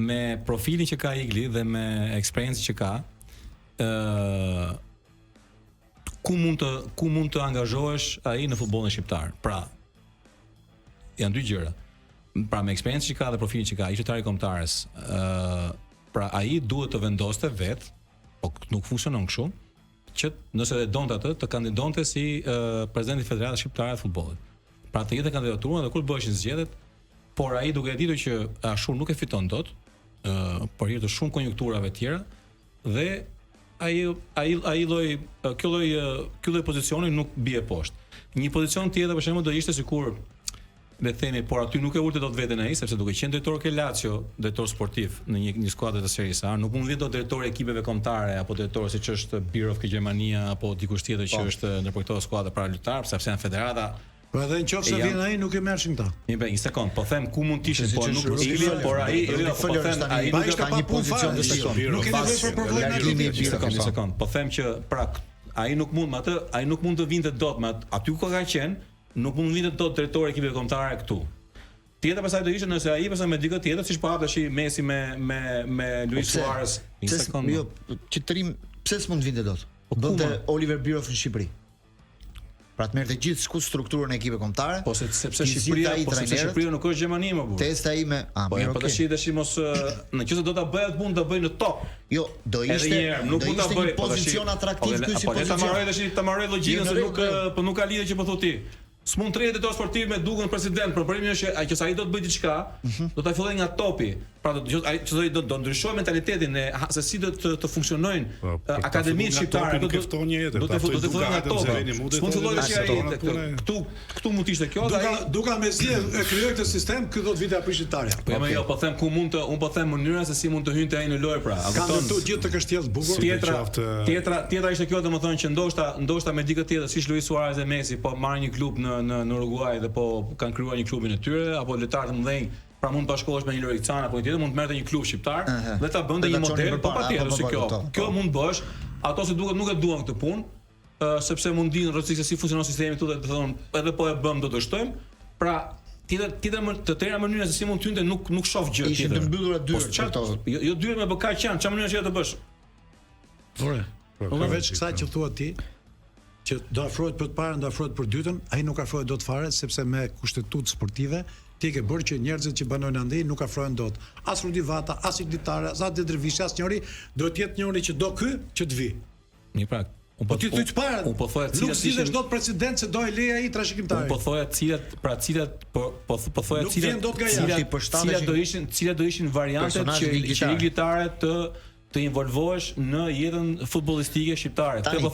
me profilin që ka Igli dhe me eksperiencën që ka, ku mund të angazhohesh ai në futbollin shqiptar. Pra, janë dy gjëra. Pra, me eksperiencën që ka dhe profilin që ka, ai qytetari kombëtarës, pra ai duhet të vendoste vet, po nuk funksionon kështu, që nëse e donte atë, të kandidonte si presidenti i Federatës Shqiptare të Futbollit. Pra të jetë kandidaturën dhe kur bëheshin zgjedhjet, por ai duke ditur që ashtu nuk e fiton dot, por hir të shumë konjunkturave tjera dhe ai lloj ky lloj pozicioni nuk bie poshtë. Një pozicion tjetër për shembull do ishte sikur le të themi, por aty nuk e urte dot veten ai, sepse duke qenë drejtor ke Lazio, drejtor sportiv në një skuadër të Serie A, nuk mund të vinë dot drejtori i ekipeve kombëtare apo drejtor siç është Birov ke Gjermania apo dikush tjetër që është ndër këto skuadra para lojtar, sepse janë federata. Po edhe nëse vjen ai nuk e merrshin këta. Një sekond, po them ku mund të ishin, po nuk por ai po them ai nuk ka një pozicion të sekond. Nuk e nevojë për probleme një sekond. Po them që pra ai nuk mund me atë, ai nuk mund të vinte dot me aty ku ka qenë, nuk mund të vinte dot drejtori i ekipeve kombëtare këtu. Tjetër pastaj do ishte nëse ai pastaj me dikë tjetër, siç po hap tash Messi me Luis Suarez. Një sekond. Jo, qytetërim pse s'mund të vinte dot? Bënte Oliver Bierhoff në Shqipëri. Pra të merrte gjithçka strukturën e ekipeve kombëtare. Po sepse Shqipëria nuk është Gjermani më burr. Testa ime, mirë, po tash mos nëse do ta bëj atë punë, do bëj në top. Jo, do ishte nuk mund ta bëj pozicion atraktiv ky si pozicion. Ta marrë logjikën se nuk ka lidhje që po thotë ti. S'mund të rrihet drejtor sportiv me dukën president, problemi është që ai do të bëjë diçka, do ta fillojë nga topi. Pra do ndryshojë mentalitetin se si do të funksionojnë akademitë shqiptare, do të fillojë nga topi. S'mund të fillojë tash këtu mund të ishte kjo, duka me zgjedh e krijoj këtë sistem, ky do të vite apo shqiptarja. Po jo, po them ku mund të, un po them mënyra se si mund të hynte ai në lojë pra. Ka të gjithë të kështjellës bukur. Tjetra ishte kjo, domethënë që ndoshta me dikë tjetër siç Luis Suarez dhe Messi po marrin një klub në Uruguay dhe po kanë krijuar një klubin e tyre apo lojtarë të mëdhenj, pra mund të bashkohesh me një Loricana apo një tjetër, mund të merrte një klub shqiptar dhe ta bënte një model, po patjetër se kjo mund bësh, ato se duket nuk e duan këtë punë, sepse mund dinë rrethësisht se si funksionon sistemi këtu dhe të thonë edhe po e bëm do të shtojmë. Pra tjetër të tëra mënyra se si mund të hynte nuk shoh gjë tjetër. Ishin të mbyllura dyert këto. Jo dyert me bëka qan, çfarë mënyra që të bësh? Po veç kësaj që thua ti, që do afrohet për të parën, do afrohet për dytën, ai nuk afrohet dot fare sepse me kushtetutë sportive ti ke bërë që njerëzit që banojnë andej nuk afrohen dot. As Rudi Vata, as Iglitare, as Dedrvishi, as njëri, do të jetë njëri që do ky që të vi. Një prak. Po ti thuaj parën. Un po thoya cilat nuk sillesh dot president se do e leja ai trashëgimtar. Un po thoya cilat po thoya cilat do ishin variantet që Iglitare të involvohesh në jetën futbollistike shqiptare. Këtë po